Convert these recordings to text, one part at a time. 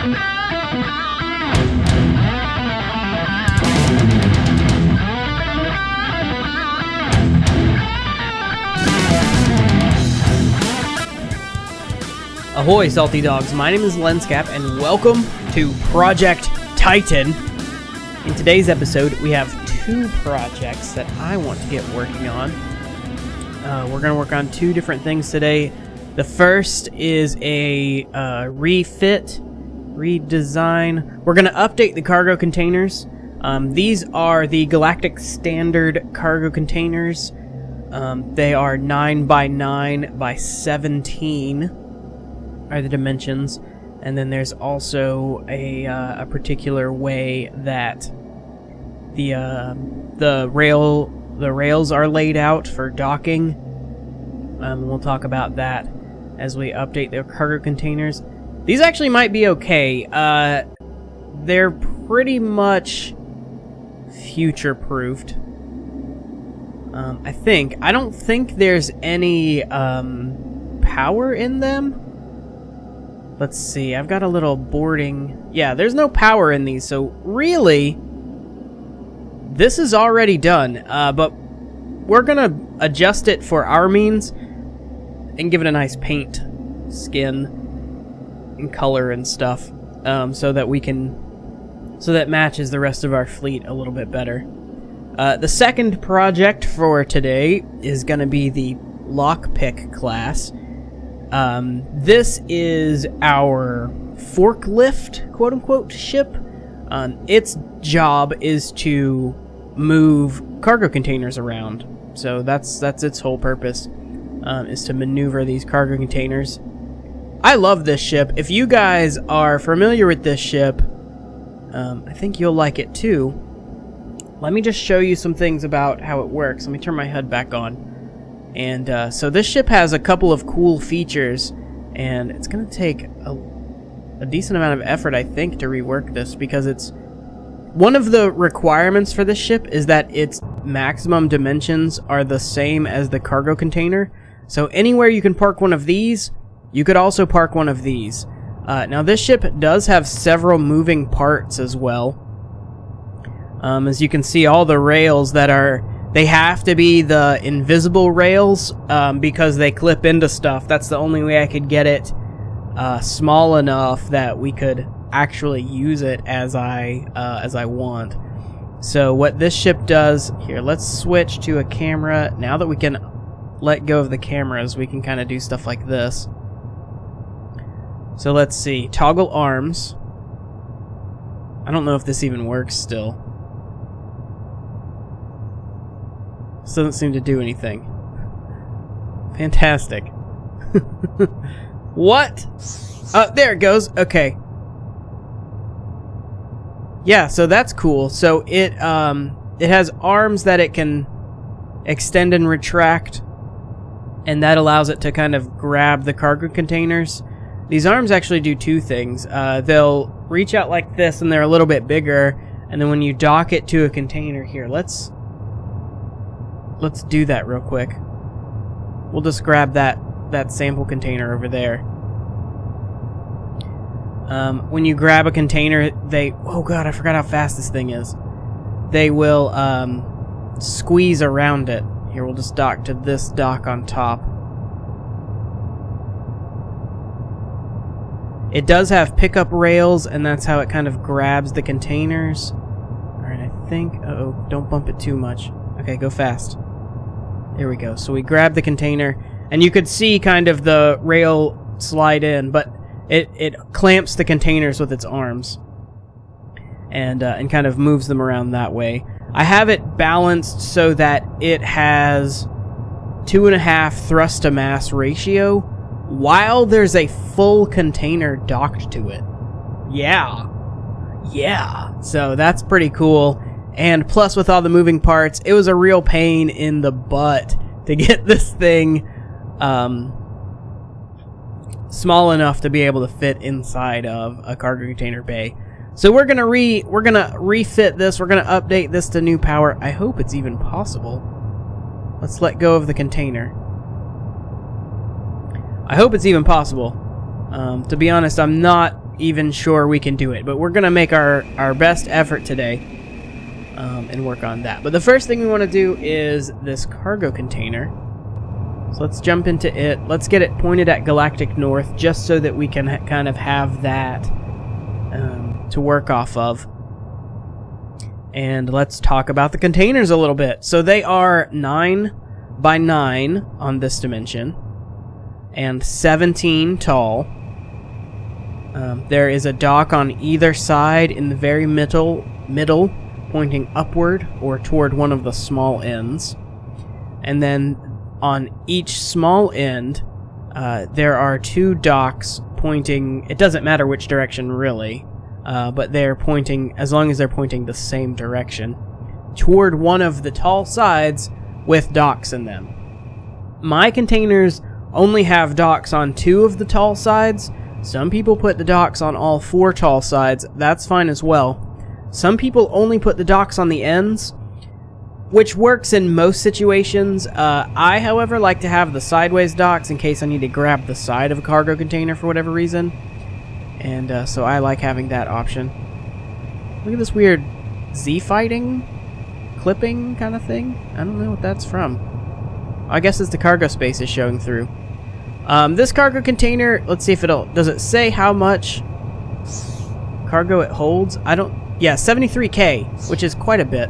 Ahoy, Salty Dogs. My name is Lenscap, and welcome to Project Titan. In today's episode, we have two projects that I want to get working on. We're going to work on two different things today. The first is a redesign. We're going to update the cargo containers. These are the Galactic Standard cargo containers. They are 9 by 9 by 17 are the dimensions, and then there's also a particular way that the rails are laid out for docking. We'll talk about that as we update the cargo containers. These actually might be okay. They're pretty much future-proofed. I don't think there's any power in them. Let's see, I've got a little boarding. Yeah, there's no power in these, so really, this is already done. But we're gonna adjust it for our means and give it a nice paint skin and color and stuff, so that matches the rest of our fleet a little bit better. The second project for today is gonna be the lockpick class. This is our forklift, quote-unquote, ship. Its job is to move cargo containers around. So that's its whole purpose, is to maneuver these cargo containers. I love this ship. If you guys are familiar with this ship, I think you'll like it too. Let me just show you some things about how it works. Let me turn my HUD back on. And so this ship has a couple of cool features, and it's going to take a decent amount of effort, I think, to rework this, because it's one of the requirements for this ship is that its maximum dimensions are the same as the cargo container. So anywhere you can park one of these, you could also park one of these. Now this ship does have several moving parts as well. As you can see, all the rails they have to be the invisible rails, because they clip into stuff. That's the only way I could get it small enough that we could actually use it as I want. So what this ship does here, let's switch to a camera. Now that we can let go of the cameras, we can kind of do stuff like this. So let's see, toggle arms. I don't know if this even works still. This doesn't seem to do anything. Fantastic. What? There it goes. Okay. Yeah, so that's cool. So it has arms that it can extend and retract, and that allows it to kind of grab the cargo containers. These arms actually do two things. They'll reach out like this, and they're a little bit bigger, and then when you dock it to a container here, let's do that real quick. We'll just grab that sample container over there. When you grab a container, oh god, I forgot how fast this thing is. They will squeeze around it. Here, we'll just dock to this dock on top. It does have pickup rails, and that's how it kind of grabs the containers. Alright, I think... Uh-oh, don't bump it too much. Okay, go fast. There we go. So we grab the container, and you could see kind of the rail slide in, but it clamps the containers with its arms, and kind of moves them around that way. I have it balanced so that it has 2.5 thrust to mass ratio, while there's a full container docked to it. Yeah. So that's pretty cool. And plus, with all the moving parts, it was a real pain in the butt to get this thing small enough to be able to fit inside of a cargo container bay. So we're gonna refit this. We're gonna update this to new power. I hope it's even possible. Let's let go of the container. I hope it's even possible. To be honest, I'm not even sure we can do it, but we're going to make our best effort today and work on that. But the first thing we want to do is this cargo container. So let's jump into it. Let's get it pointed at Galactic North just so that we can kind of have that to work off of. And let's talk about the containers a little bit. So they are 9 by 9 on this dimension and 17 tall. There is a dock on either side in the very middle, pointing upward or toward one of the small ends. And then on each small end, there are 2 docks pointing, it doesn't matter which direction really, but they're pointing, as long as they're pointing the same direction, toward one of the tall sides with docks in them. My containers only have docks on 2 of the tall sides. Some people put the docks on all 4 tall sides. That's fine as well. Some people only put the docks on the ends, which works in most situations. I, however, like to have the sideways docks in case I need to grab the side of a cargo container for whatever reason. And so I like having that option. Look at this weird Z-fighting clipping kind of thing. I don't know what that's from. I guess it's the cargo space is showing through. This cargo container, let's see if does it say how much cargo it holds? Yeah, 73K, which is quite a bit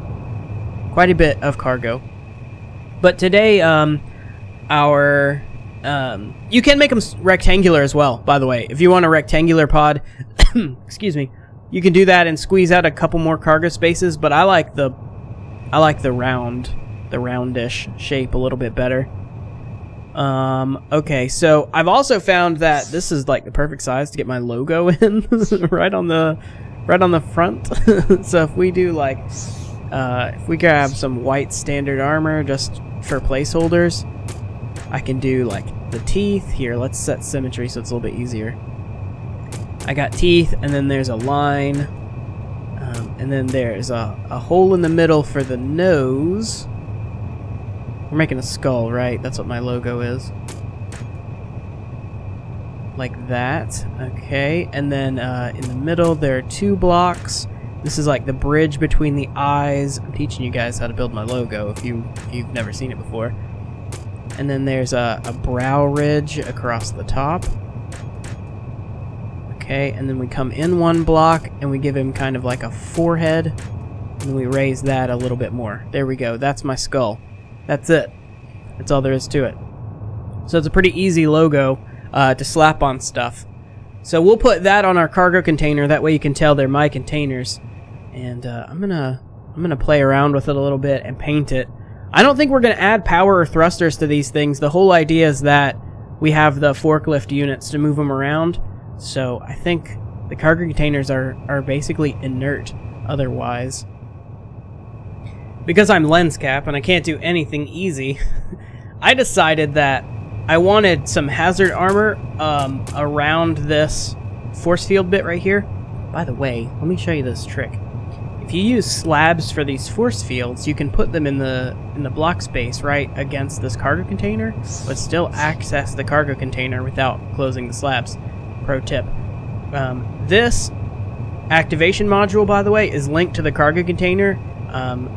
of cargo. But today, you can make them rectangular as well, by the way. If you want a rectangular pod, excuse me, you can do that and squeeze out a couple more cargo spaces, but I like the roundish shape a little bit better. Okay, so I've also found that this is like the perfect size to get my logo in right on the front. So if we do like if we grab some white standard armor just for placeholders, I can do like the teeth here. Let's set symmetry so it's a little bit easier. I got teeth, and then there's a line, and then there's a hole in the middle for the nose. We're making a skull, right? That's what my logo is. Like that. Okay. And then in the middle, there are 2 blocks. This is like the bridge between the eyes. I'm teaching you guys how to build my logo if you've never seen it before. And then there's a brow ridge across the top. Okay. And then we come in 1 block, and we give him kind of like a forehead. And then we raise that a little bit more. There we go. That's my skull. That's it. That's all there is to it. So it's a pretty easy logo to slap on stuff. So we'll put that on our cargo container. That way you can tell they're my containers. And I'm gonna play around with it a little bit and paint it. I don't think we're gonna add power or thrusters to these things. The whole idea is that we have the forklift units to move them around. So I think the cargo containers are basically inert otherwise. Because I'm Lenscap and I can't do anything easy, I decided that I wanted some hazard armor around this force field bit right here. By the way, let me show you this trick. If you use slabs for these force fields, you can put them in the block space right against this cargo container, but still access the cargo container without closing the slabs. Pro tip. This activation module, by the way, is linked to the cargo container.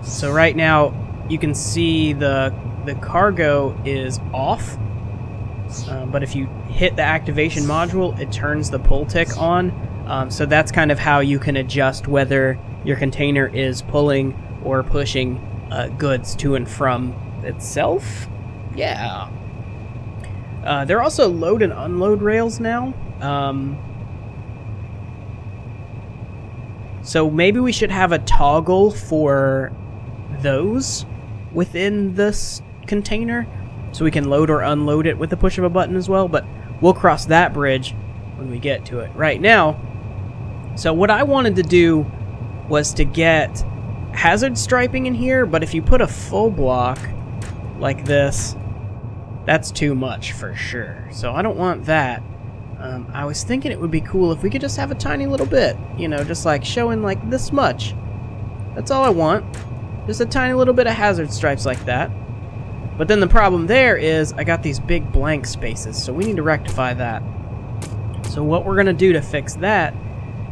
So right now you can see the cargo is off, but if you hit the activation module, it turns the pull tick on. So that's kind of how you can adjust whether your container is pulling or pushing goods to and from itself. Yeah. There are also load and unload rails now. So maybe we should have a toggle for those within this container so we can load or unload it with the push of a button as well, but we'll cross that bridge when we get to it. Right now, so what I wanted to do was to get hazard striping in here, but if you put a full block like this, that's too much for sure. So I don't want that. I was thinking it would be cool if we could just have a tiny little bit, you know, just like showing like this much. That's all I want. Just a tiny little bit of hazard stripes like that. But then the problem there is I got these big blank spaces, so we need to rectify that. So what we're going to do to fix that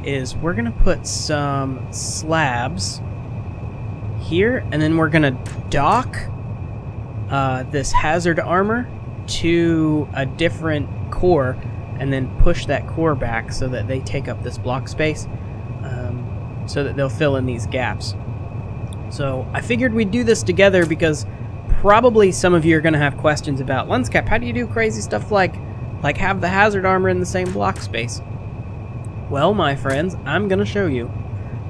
is we're going to put some slabs here, and then we're going to dock this hazard armor to a different core, and then push that core back so that they take up this block space, so that they'll fill in these gaps. So I figured we'd do this together because probably some of you are going to have questions about Lenscap. How do you do crazy stuff like have the hazard armor in the same block space? Well, my friends, I'm going to show you.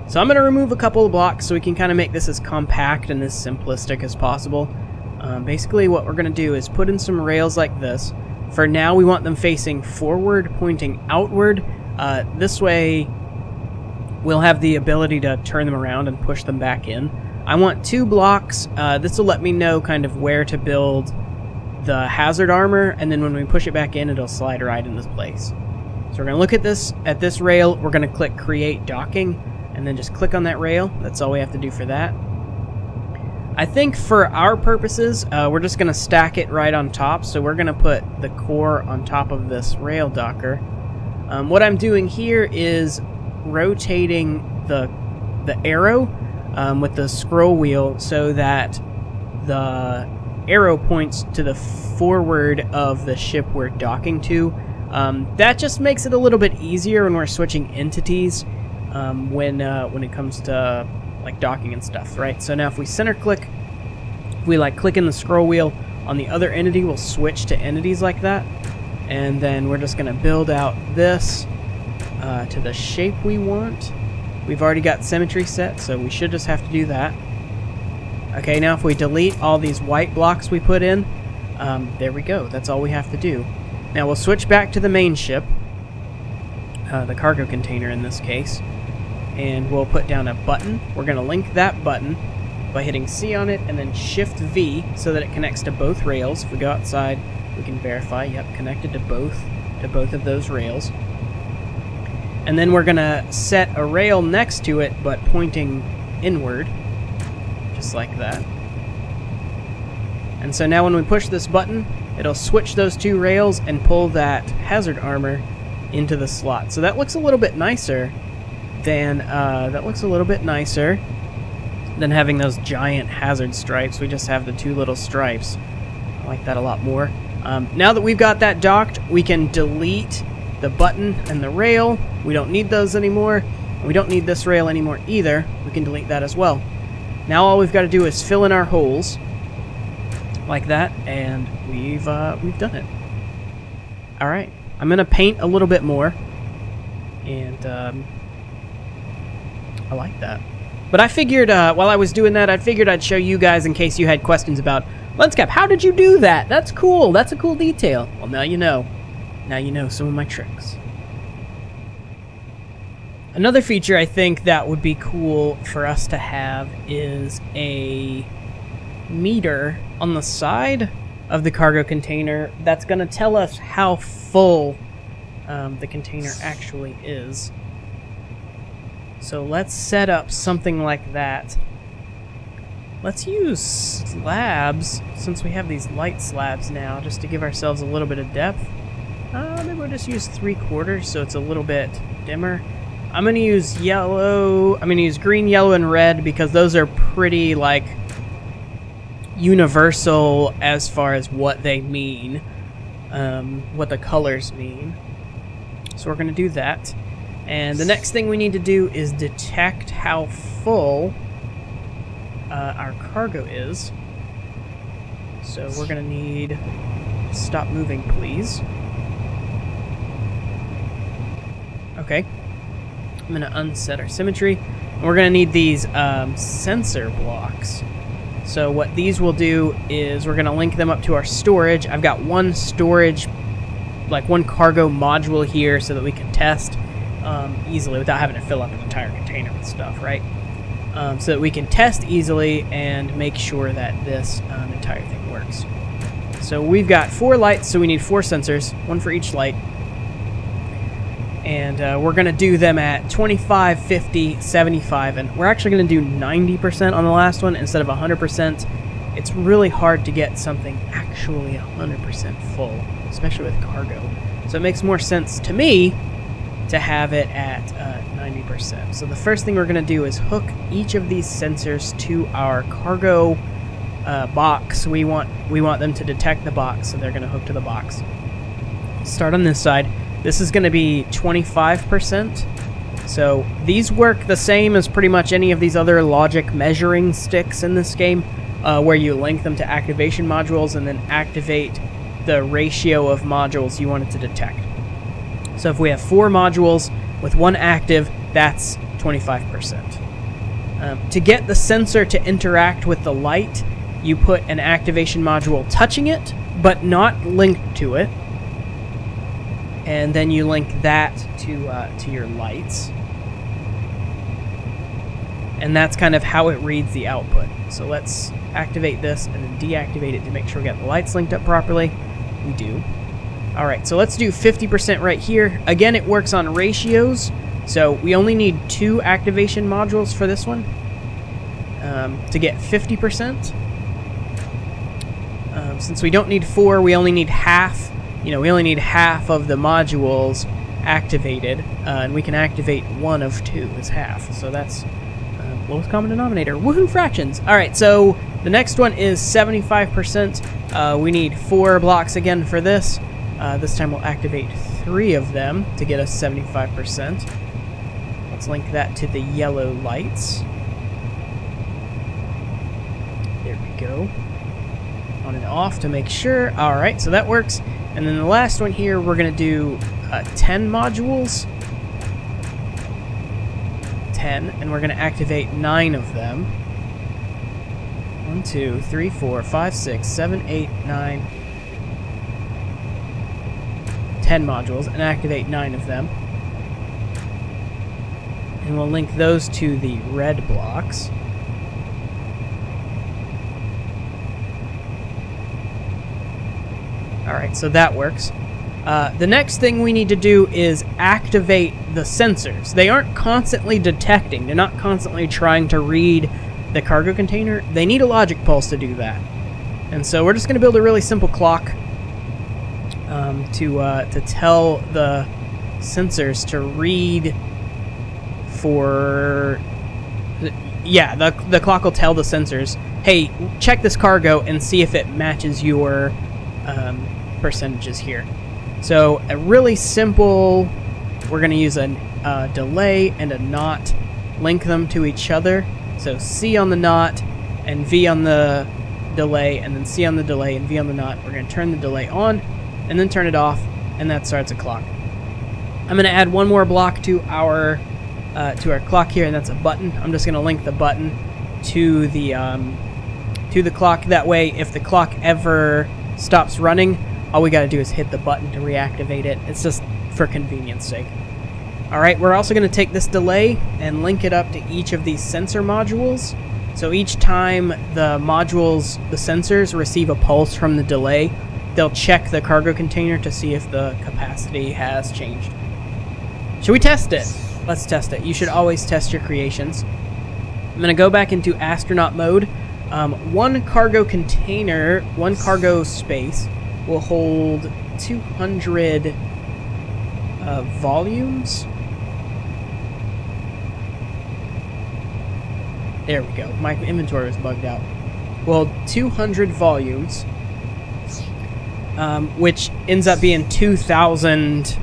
So I'm going to remove a couple of blocks so we can kind of make this as compact and as simplistic as possible. Basically what we're going to do is put in some rails like this. For now, we want them facing forward, pointing outward. This way, we'll have the ability to turn them around and push them back in. I want 2 blocks. This will let me know kind of where to build the hazard armor, and then when we push it back in, it'll slide right into place. So we're going to look at this rail. We're going to click Create Docking, and then just click on that rail. That's all we have to do for that. I think for our purposes, we're just going to stack it right on top. So we're going to put the core on top of this rail docker. What I'm doing here is rotating the arrow with the scroll wheel so that the arrow points to the forward of the ship we're docking to. That just makes it a little bit easier when we're switching entities when it comes to like docking and stuff, right? So now if we center click, we like click in the scroll wheel on the other entity, we'll switch to entities like that, and then we're just going to build out this to the shape we want. We've already got symmetry set, so we should just have to do that. Okay, now if we delete all these white blocks we put in, there we go. That's all we have to do. Now we'll switch back to the main ship, the cargo container in this case, and we'll put down a button. We're going to link that button by hitting C on it and then Shift V so that it connects to both rails. If we go outside, we can verify, yep, connected to both of those rails. And then we're going to set a rail next to it, but pointing inward, just like that. And so now when we push this button, it'll switch those 2 rails and pull that hazard armor into the slot. So that looks a little bit nicer than having those giant hazard stripes. We just have the 2 little stripes. I like that a lot more. Now that we've got that docked, we can delete the button and the rail. We don't need those anymore. We don't need this rail anymore either. We can delete that as well. Now all we've got to do is fill in our holes like that, and we've done it. All right, I'm gonna paint a little bit more, and I like that. But I figured while I was doing that, I figured I'd show you guys in case you had questions about Lenscap. How did you do that? That's cool. That's a cool detail. Well, now you know. Now you know some of my tricks. Another feature I think that would be cool for us to have is a meter on the side of the cargo container that's going to tell us how full the container actually is. So let's set up something like that. Let's use slabs, since we have these light slabs now, just to give ourselves a little bit of depth. Maybe we'll just use 3/4 so it's a little bit dimmer. I'm going to use yellow. I'm going to use green, yellow, and red because those are pretty, like, universal as far as what they mean, what the colors mean. So we're going to do that. And the next thing we need to do is detect how full our cargo is. So we're going to need... Stop moving, please. Okay. I'm going to unset our symmetry. And we're going to need these sensor blocks. So what these will do is we're going to link them up to our storage. I've got one storage, like one cargo module here so that we can test easily without having to fill up an entire container with stuff, right? So that we can test easily and make sure that this entire thing works. So we've got 4 lights, so we need 4 sensors, 1 for each light. And we're going to do them at 25, 50, 75, and we're actually going to do 90% on the last one instead of 100%. It's really hard to get something actually 100% full, especially with cargo. So it makes more sense to me to have it at 90%. So the first thing we're going to do is hook each of these sensors to our cargo box. We want them to detect the box, so they're going to hook to the box. Start on this side. This is going to be 25%. So these work the same as pretty much any of these other logic measuring sticks in this game, where you link them to activation modules and then activate the ratio of modules you want it to detect. So if we have 4 modules with 1 active, that's 25%. To get the sensor to interact with the light, you put an activation module touching it, but not linked to it. And then you link that to your lights. And that's kind of how it reads the output. So let's activate this and then deactivate it to make sure we got the lights linked up properly. We do. All right, so let's do 50% right here. Again, it works on ratios, so we only need 2 activation modules for this one to get 50%. Since we don't need 4, we only need half. We only need half of the modules activated, and we can activate 1 of 2 as half. So that's lowest common denominator. Woohoo, fractions! All right, so the next one is 75%. We need 4 blocks again for this. This time we'll activate 3 of them to get us 75%. Let's link that to the yellow lights. There we go. On and off to make sure. All right, so that works. And then the last one here, we're going to do 10 modules. 10, and we're going to activate 9 of them. 1, 2, 3, 4, 5, 6, 7, 8, 9... 10 modules and activate 9 of them. And we'll link those to the red blocks. Alright, so that works. The next thing we need to do is activate the sensors. They aren't constantly detecting. They're not constantly trying to read the cargo container. They need a logic pulse to do that. And so we're just going to build a really simple clock to tell the sensors to read for... Yeah, the clock will tell the sensors, hey, check this cargo and see if it matches your percentages here. So a really simple, we're going to use a delay and a knot, link them to each other. So C on the knot and V on the delay, and then C on the delay and V on the knot. We're going to turn the delay on and then turn it off, and that starts a clock. I'm going to add one more block to our clock here, and that's a button. I'm just going to link the button to the clock. That way, if the clock ever stops running, all we got to do is hit the button to reactivate it. It's just for convenience sake. All right, we're also going to take this delay and link it up to each of these sensor modules. So each time the sensors receive a pulse from the delay, they'll check the cargo container to see if the capacity has changed. Should we test it? Let's test it. You should always test your creations. I'm going to go back into astronaut mode. One cargo container, one cargo space, will hold 200 volumes. There we go. My inventory was bugged out. Well, 200 volumes, which ends up being 20,000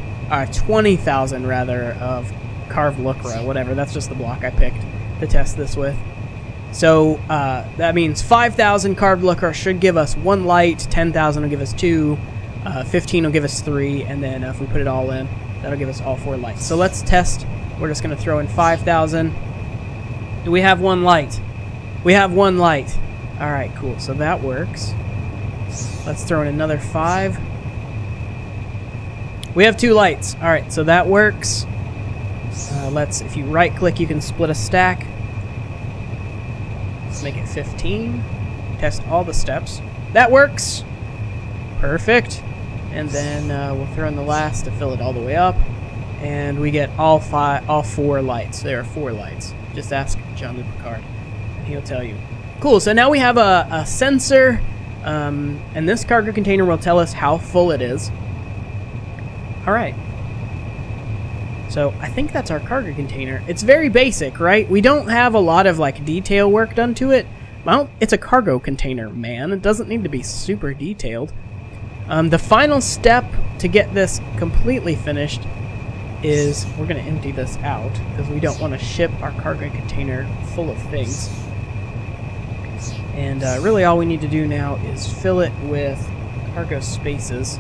rather, of carved lucra, whatever. That's just the block I picked to test this with. So that means 5,000 carved lucra should give us 1 light, 10,000 will give us 2, 15 will give us 3, and then if we put it all in, that'll give us all 4 lights. So let's test. We're just going to throw in 5,000. Do we have 1 light? We have 1 light. All right, cool. So that works. Let's throw in another 5. We have 2 lights. All right, so that works. If you right-click, you can split a stack. Let's make it 15. Test all the steps. That works. Perfect. And then we'll throw in the last to fill it all the way up. And we get all 4 lights. There are 4 lights. Just ask Jean-Luc Picard, and he'll tell you. Cool, so now we have a sensor, and this cargo container will tell us how full it is. All right. So I think that's our cargo container. It's very basic, right? We don't have a lot of like detail work done to it. Well, it's a cargo container, man. It doesn't need to be super detailed. The final step to get this completely finished is we're going to empty this out because we don't want to ship our cargo container full of things. And really all we need to do now is fill it with cargo spaces.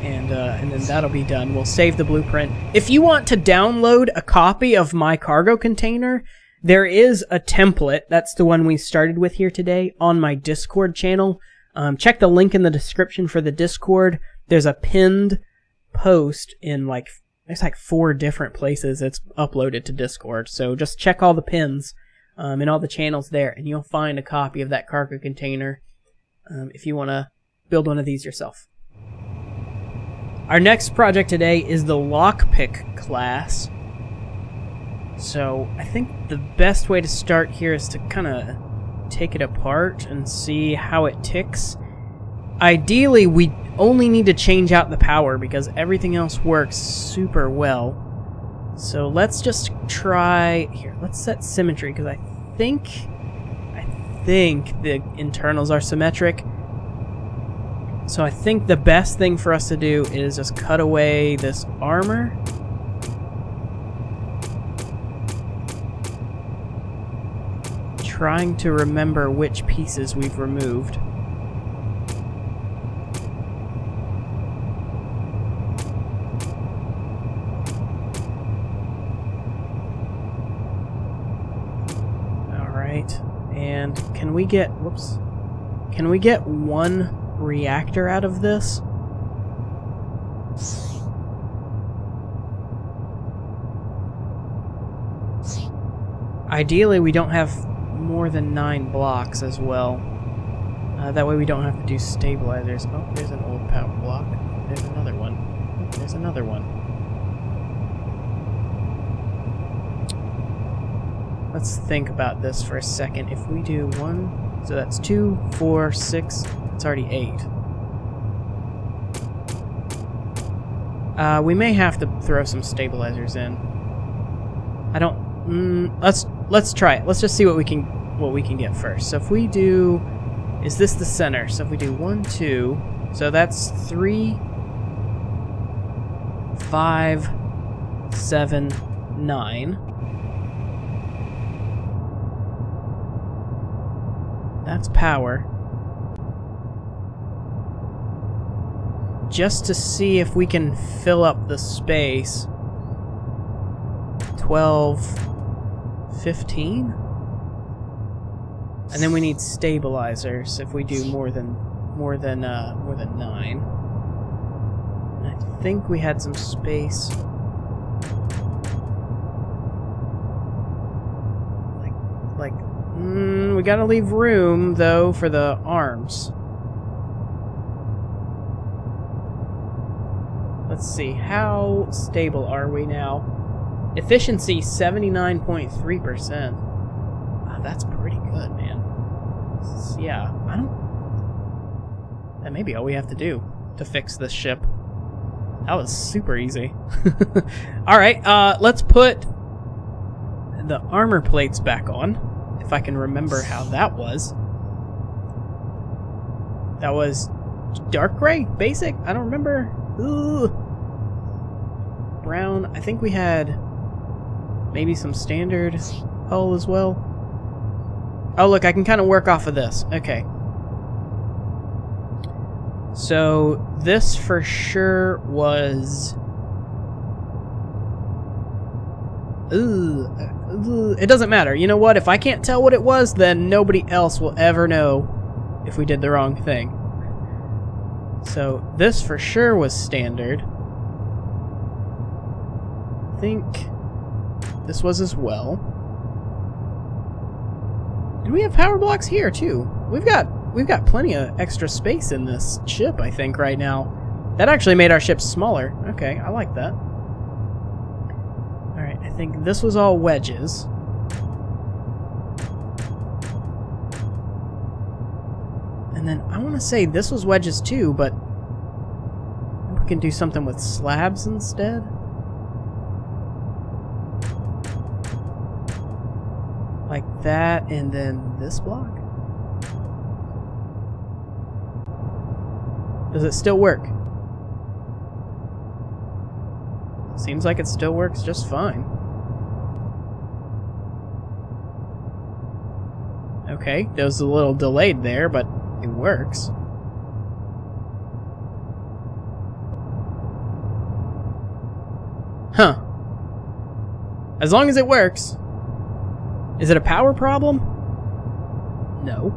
And then that'll be done. We'll save the blueprint. If you want to download a copy of my cargo container, there is a template. That's the one we started with here today on my Discord channel. Check the link in the description for the Discord. There's a pinned post in there's 4 different places it's uploaded to Discord. So just check all the pins and all the channels there, and you'll find a copy of that cargo container if you want to build one of these yourself. Our next project today is the lockpick class. So I think the best way to start here is to kind of take it apart and see how it ticks. Ideally, we only need to change out the power because everything else works super well. So let's just try here. Let's set symmetry because I think the internals are symmetric. So I think the best thing for us to do is just cut away this armor. Trying to remember which pieces we've removed. Alright, and can we get one reactor out of this? Ideally, we don't have more than 9 blocks as well. That way we don't have to do stabilizers. Oh, there's an old power block. There's another one. Oh, there's another one. Let's think about this for a second. If we do 1, so that's 2, 4, 6, it's already 8. We may have to throw some stabilizers in. I don't. Let's try it. Let's just see what we can get first. So if we do, is this the center? So if we do 1, 2, so that's 3, 5, 7, 9. That's power. Just to see if we can fill up the space. 12, 15? And then we need stabilizers if we do more than 9. And I think we had some space. We gotta leave room though for the arms. Let's see, how stable are we now? Efficiency 79.3%. Wow, that's pretty good, man. Yeah, that may be all we have to do to fix this ship. That was super easy. Alright, let's put the armor plates back on, if I can remember how that was. That was dark gray? Basic? I don't remember. Ooh. Brown. I think we had maybe some standard hull as well. Oh, look, I can kind of work off of this. Okay. So, this for sure was... It doesn't matter. You know what? If I can't tell what it was, then nobody else will ever know if we did the wrong thing. So, this for sure was standard. I think this was as well. And we have power blocks here, too. We've got plenty of extra space in this ship, I think, right now. That actually made our ship smaller. Okay, I like that. Alright, I think this was all wedges. And then I want to say this was wedges too, but we can do something with slabs instead. Like that, and then this block? Does it still work? Seems like it still works just fine. Okay, that was a little delayed there, but it works. Huh. As long as it works. Is it a power problem? No.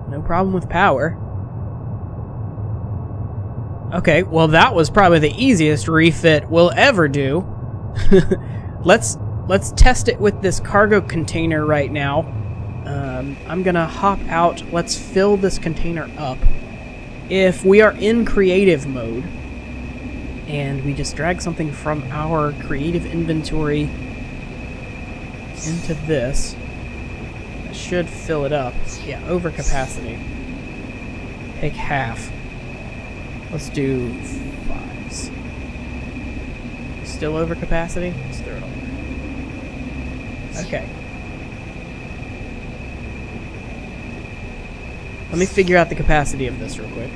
No problem with power. Okay, well that was probably the easiest refit we'll ever do. Let's test it with this cargo container right now. I'm gonna hop out. Let's fill this container up. If we are in creative mode, and we just drag something from our creative inventory into this, it should fill it up. Yeah, over capacity. Take half. Let's do 5s. Still over capacity? Let's throw it on there. Okay. Let me figure out the capacity of this real quick.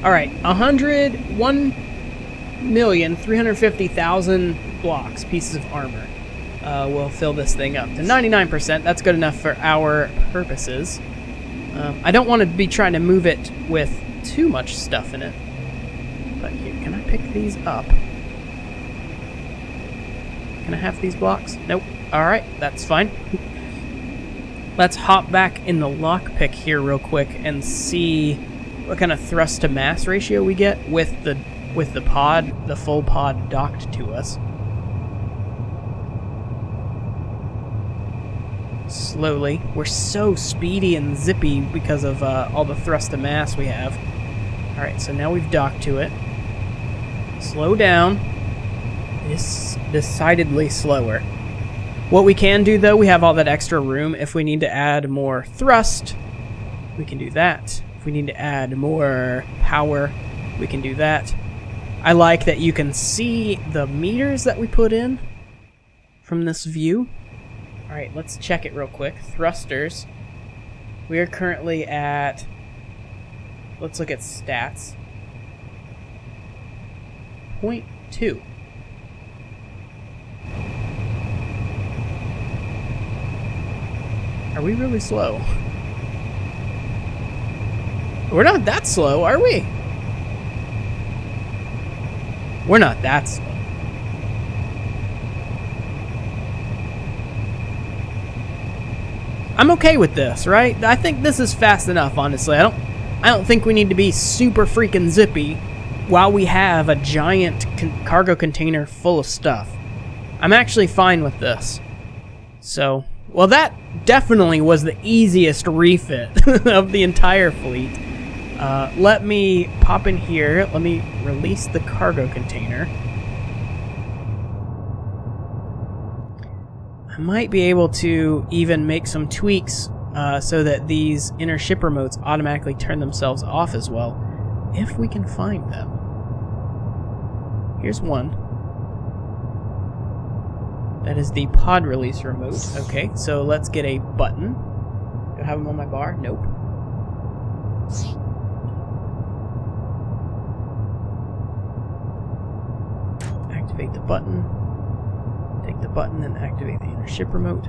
Alright, 101,350,000 blocks, pieces of armor. We'll fill this thing up to 99%. That's good enough for our purposes. I don't want to be trying to move it with too much stuff in it. But here, can I pick these up? Can I have these blocks? Nope. Alright, that's fine. Let's hop back in the lockpick here real quick and see what kind of thrust to mass ratio we get with the pod, the full pod docked to us. Slowly. We're so speedy and zippy because of all the thrust to mass we have. Alright, so now we've docked to it. Slow down. It's decidedly slower. What we can do, though, we have all that extra room. If we need to add more thrust, we can do that. If we need to add more power, we can do that. I like that you can see the meters that we put in from this view. Alright, let's check it real quick. Thrusters. We are currently at... Let's look at stats. 0.2. Are we really slow? We're not that slow, are we? We're not that slow. I'm okay with this, right? I think this is fast enough, honestly. I don't think we need to be super freaking zippy while we have a giant cargo container full of stuff. I'm actually fine with this. So, well, that definitely was the easiest refit of the entire fleet. Let me pop in here. Let me release the cargo container. I might be able to even make some tweaks so that these inner ship remotes automatically turn themselves off as well, if we can find them. Here's one. That is the pod release remote. Okay, so let's get a button. Do I have them on my bar? Nope. Activate the button. Take the button and activate the inner ship remote.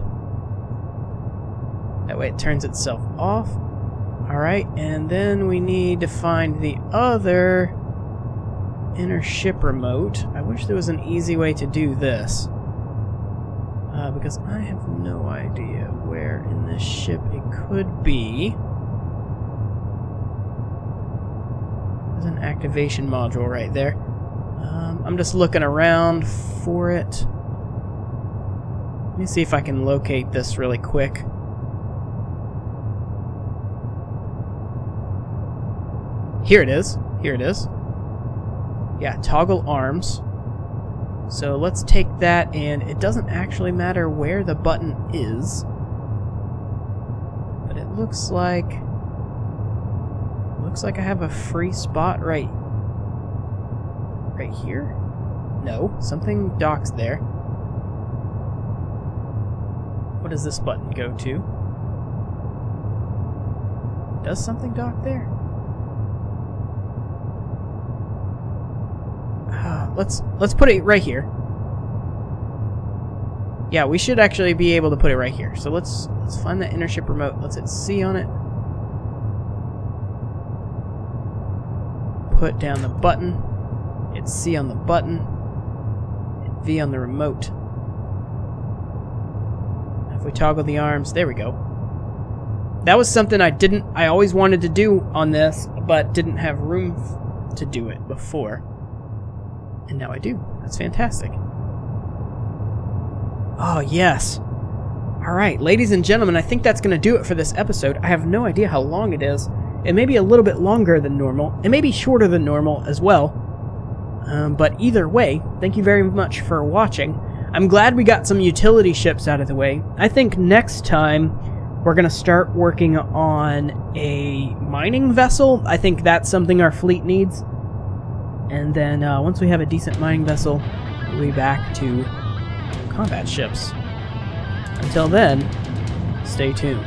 That way it turns itself off. Alright, and then we need to find the other inner ship remote. I wish there was an easy way to do this. Because I have no idea where in this ship it could be. There's an activation module right there. I'm just looking around for it. Let me see if I can locate this really quick. Here it is. Here it is. Yeah, toggle arms. So let's take that, and it doesn't actually matter where the button is. But it looks like I have a free spot right here. No, something docks there. What does this button go to? Does something dock there? Let's put it right here. Yeah, we should actually be able to put it right here. So let's find that inner-ship remote. Let's hit C on it. Put down the button. Hit C on the button. Hit V on the remote. If we toggle the arms, there we go. That was something I always wanted to do on this, but didn't have room to do it before. And now I do. That's fantastic. Oh, yes. Alright, ladies and gentlemen, I think that's going to do it for this episode. I have no idea how long it is. It may be a little bit longer than normal. It may be shorter than normal as well. But either way, thank you very much for watching. I'm glad we got some utility ships out of the way. I think next time we're going to start working on a mining vessel. I think that's something our fleet needs. And then once we have a decent mining vessel, we'll be back to combat ships. Until then, stay tuned.